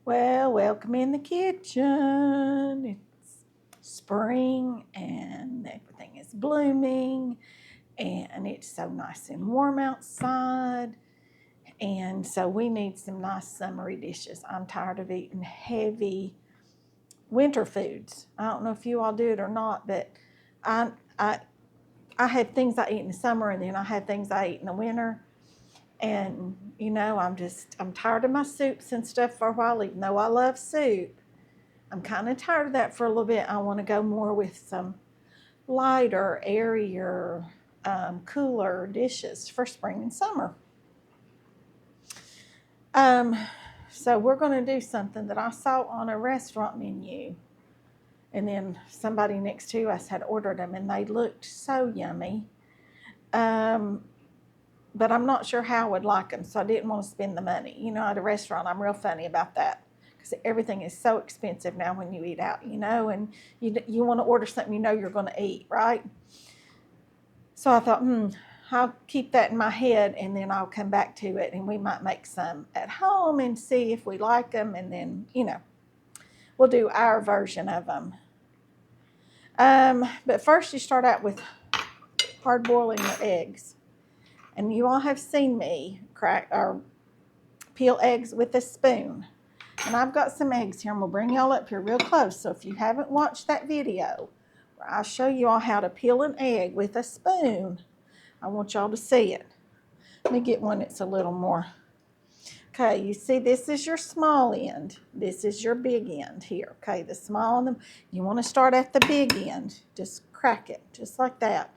Well, welcome in the kitchen. It's spring and everything is blooming and it's so nice and warm outside. And so we need some nice summery dishes. I'm tired of eating heavy winter foods. I don't know if you all do it or not, but I I I have things I eat in the summer and then I have things I eat in the winter. And I'm tired of my soups and stuff for a while, even though I love soup. I'm kind of tired of that for a little bit. I want to go more with some lighter, airier, cooler dishes for spring and summer. Um, so we're going to do something that I saw on a restaurant menu, and then somebody next to us had ordered them, and they looked so yummy. Um, but I'm not sure how I would like them, so I didn't want to spend the money. At a restaurant, I'm real funny about that because everything is so expensive now when you eat out, and you want to order something you're going to eat, right? So I thought, I'll keep that in my head and then I'll come back to it and we might make some at home and see if we like them and then, we'll do our version of them. But first you start out with hard boiling your eggs. And you all have seen me crack or peel eggs with a spoon. And I've got some eggs here. I'm going to bring y'all up here real close. So if you haven't watched that video where I show you all how to peel an egg with a spoon, I want y'all to see it. Let me get one that's a little more. Okay, you see this is your small end. This is your big end here. Okay, the small and you want to start at the big end. Just crack it, just like that.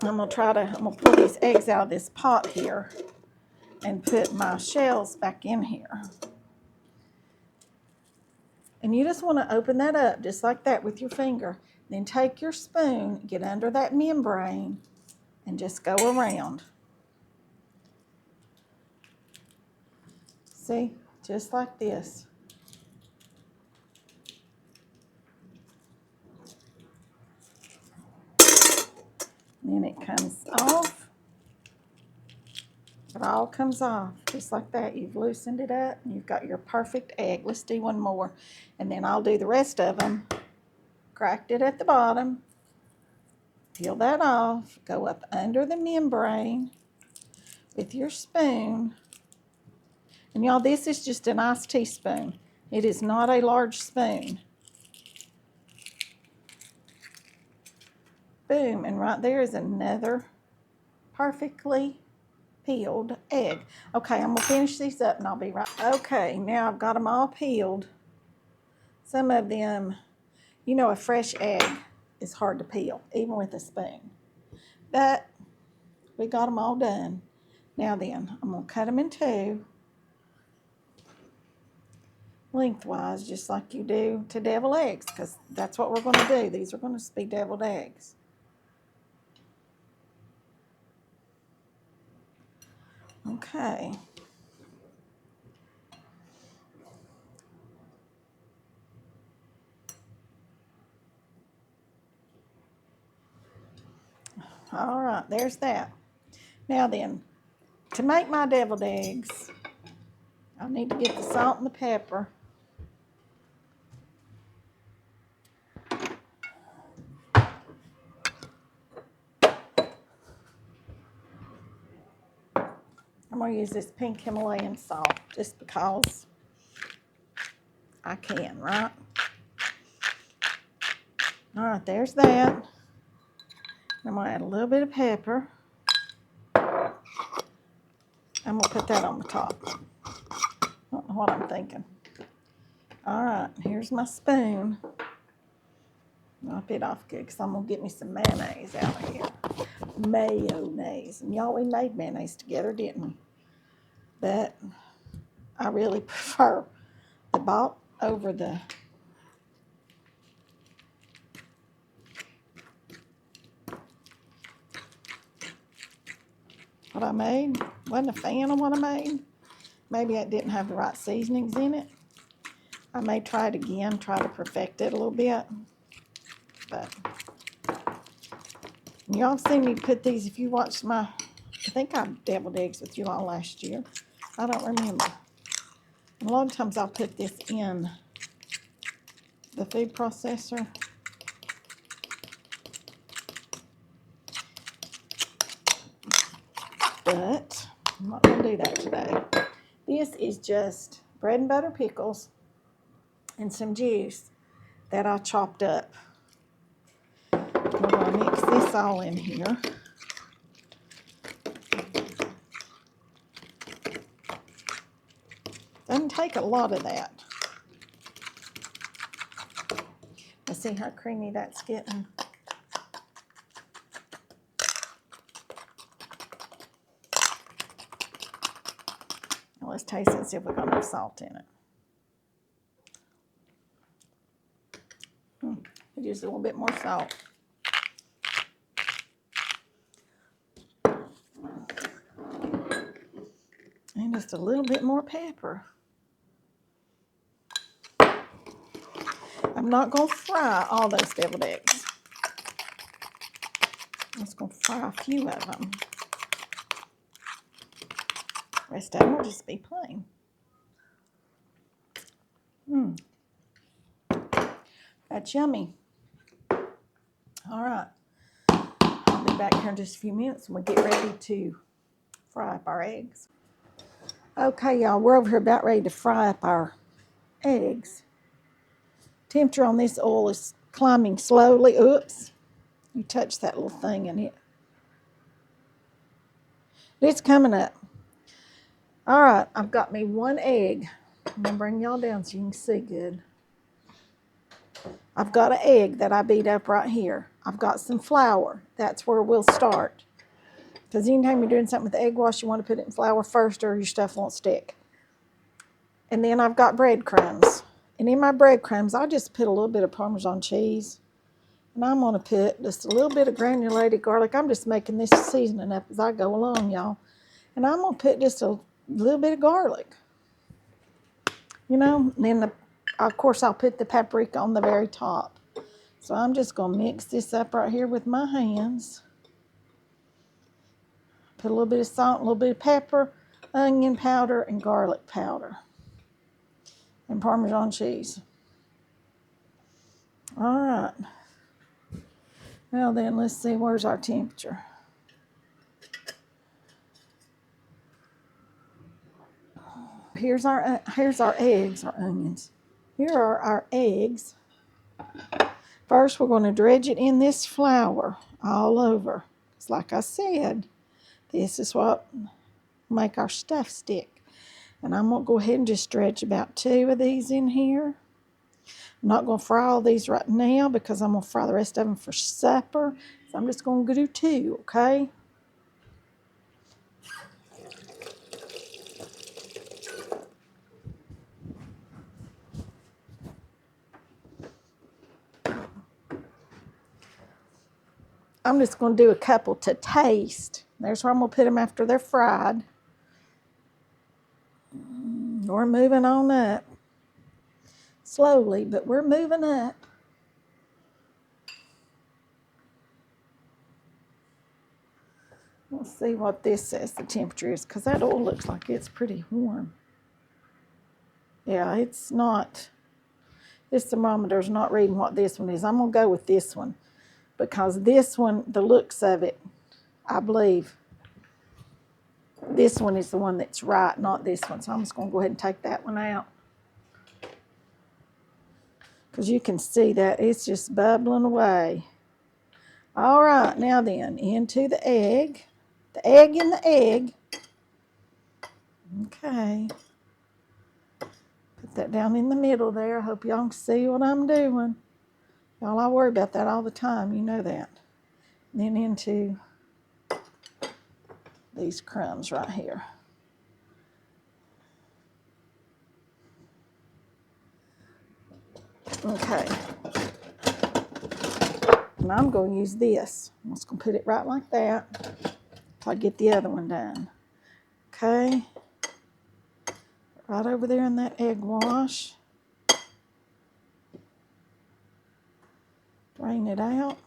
I'm gonna pull these eggs out of this pot here and put my shells back in here. And you just want to open that up just like that with your finger. Then take your spoon, get under that membrane, and just go around. See, just like this. Then it comes off. It all comes off just like that. You've loosened it up and you've got your perfect egg. Let's do one more and then I'll do the rest of them. Cracked it at the bottom. Peel that off. Go up under the membrane with your spoon. And y'all, this is just a nice teaspoon. It is not a large spoon. Boom, and right there is another perfectly peeled egg. Okay, I'm gonna finish these up and I'll be right. Okay, now I've got them all peeled. Some of them, a fresh egg is hard to peel, even with a spoon. But we got them all done. Now then, I'm gonna cut them in two, lengthwise, just like you do to deviled eggs, because that's what we're gonna do. These are gonna be deviled eggs. Okay. All right, there's that. Now then, to make my deviled eggs, I need to get the salt and the pepper. I'm going to use this pink Himalayan salt just because I can, right? All right, there's that. I'm going to add a little bit of pepper. I'm going to put that on the top. I don't know what I'm thinking. All right, here's my spoon. Wipe it off good because I'm going to get me some mayonnaise out of here. Mayonnaise. And y'all, we made mayonnaise together, didn't we? But I really prefer the bought over the what I made. Wasn't a fan of what I made. Maybe it didn't have the right seasonings in it. I may try it again, try to perfect it a little bit. But y'all have seen me put these, if you watched I think I deviled eggs with you all last year. I don't remember. A lot of times I'll put this in the food processor. But I'm not going to do that today. This is just bread and butter pickles and some juice that I chopped up. We're going to mix this all in here. Doesn't take a lot of that. Let's see how creamy that's getting. Now let's taste it and see if we've got enough salt in it. Just a little bit more salt. And just a little bit more pepper. I'm not going to fry all those deviled eggs. I'm just going to fry a few of them. The rest of them will just be plain. That's yummy. All right. I'll be back here in just a few minutes and we'll get ready to fry up our eggs. Okay, y'all, we're over here about ready to fry up our eggs. Temperature on this oil is climbing slowly. Oops. You touched that little thing in it. It's coming up. All right, I've got me one egg. I'm going to bring y'all down so you can see good. I've got an egg that I beat up right here. I've got some flour. That's where we'll start. Because anytime you're doing something with the egg wash, you want to put it in flour first or your stuff won't stick. And then I've got breadcrumbs. And in my breadcrumbs, I just put a little bit of Parmesan cheese. And I'm going to put just a little bit of granulated garlic. I'm just making this seasoning up as I go along, y'all. And I'm going to put just a little bit of garlic. You know, and then, of course, I'll put the paprika on the very top. So I'm just going to mix this up right here with my hands. Put a little bit of salt, a little bit of pepper, onion powder, and garlic powder. And Parmesan cheese. All right. Well then, let's see, where's our temperature? Here's our eggs, our onions. Here are our eggs. First, we're going to dredge it in this flour all over. It's like I said, this is what make our stuff stick. And I'm going to go ahead and just dredge about 2 of these in here. I'm not going to fry all these right now because I'm going to fry the rest of them for supper. So I'm just going to do 2, okay? I'm just going to do a couple to taste. There's where I'm going to put them after they're fried. We're moving on up. Slowly, but we're moving up. Let's see what this says the temperature is, because that oil looks like it's pretty warm. Yeah, it's not. This thermometer's not reading what this one is. I'm going to go with this one, because this one, the looks of it, I believe this one is the one that's right, not this one. So I'm just going to go ahead and take that one out. Because you can see that it's just bubbling away. All right, now then, into the egg. The egg in the egg. Okay. Put that down in the middle there. I hope y'all can see what I'm doing. Y'all, I worry about that all the time. You know that. And then into these crumbs right here. Okay. And I'm going to use this. I'm just going to put it right like that until I get the other one done. Okay. Right over there in that egg wash. Drain it out.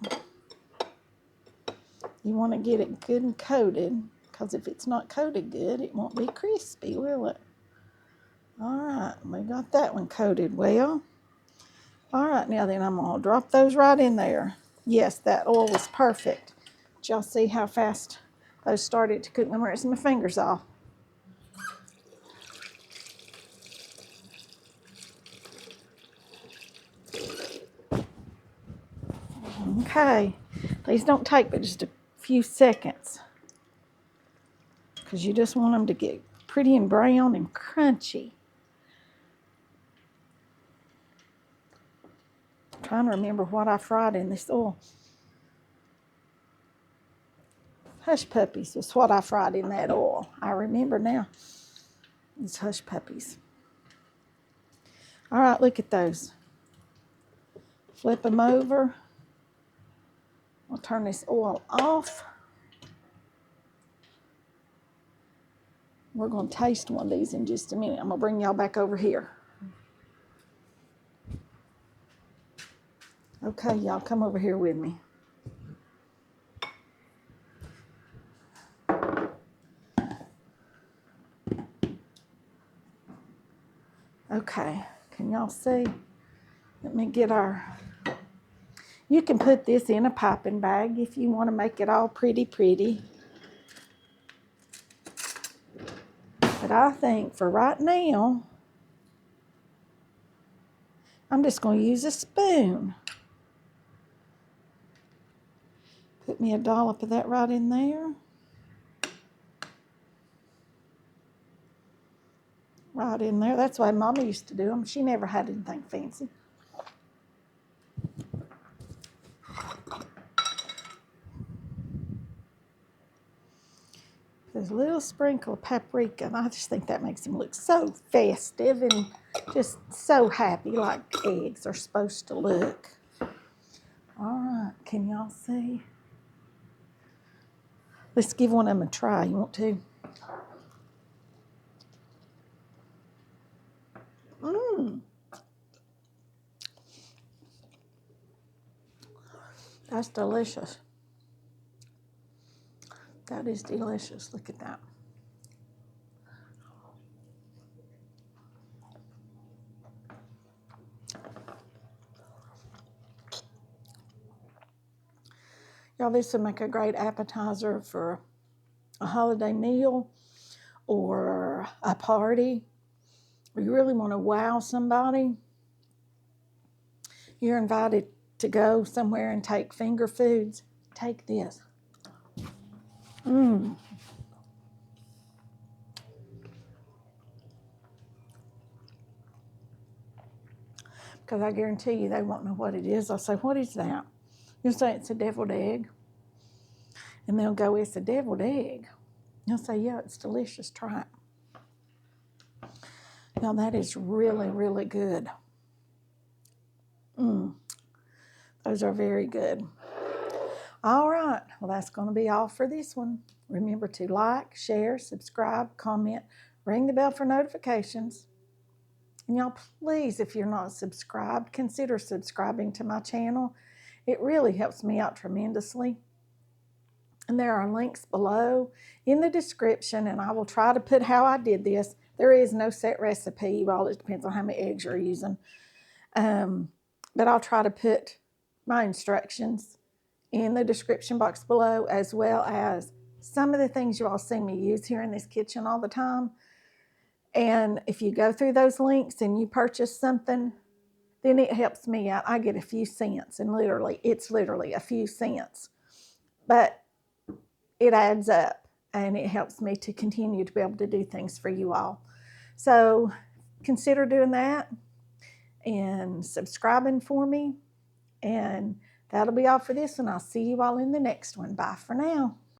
You want to get it good and coated, because if it's not coated good, it won't be crispy, will it? All right, we got that one coated well. All right, now then I'm gonna drop those right in there. Yes, that oil was perfect. Did y'all see how fast those started to cook? I'm rinsing my fingers off. Okay, these don't take but just a few seconds because you just want them to get pretty and brown and crunchy. I'm trying to remember what I fried in this oil. Hush puppies was what I fried in that oil. I remember now. These hush puppies. All right, look at those. Flip them over. I'll turn this oil off. We're going to taste one of these in just a minute. I'm going to bring y'all back over here. Okay, y'all come over here with me. Okay, can y'all see? Let me get our... You can put this in a piping bag if you want to make it all pretty. But I think for right now, I'm just going to use a spoon. Put me a dollop of that right in there. Right in there. That's why Mama used to do them. She never had anything fancy. There's a little sprinkle of paprika, and I just think that makes them look so festive and just so happy, like eggs are supposed to look. All right, can y'all see? Let's give one of them a try. You want to? Mmm. That's delicious. That is delicious. Look at that. Y'all, this would make a great appetizer for a holiday meal or a party. Or you really want to wow somebody. You're invited to go somewhere and take finger foods. Take this. Mmm. Because I guarantee you they won't know what it is. I'll say, what is that? You'll say it's a deviled egg. And they'll go, it's a deviled egg. You'll say, yeah, it's delicious. Try it. Now that is really good. Those are very good. All right. Well, that's going to be all for this one. Remember to like, share, subscribe, comment, ring the bell for notifications. And y'all, please, if you're not subscribed, consider subscribing to my channel. It really helps me out tremendously. And there are links below in the description, and I will try to put how I did this. There is no set recipe. Well, it depends on how many eggs you're using. But I'll try to put my instructions in the description box below, as well as some of the things you all see me use here in this kitchen all the time. And if you go through those links and you purchase something, then it helps me out. I get a few cents, and it's literally a few cents. But it adds up, and it helps me to continue to be able to do things for you all. So consider doing that and subscribing for me. And that'll be all for this, and I'll see you all in the next one. Bye for now.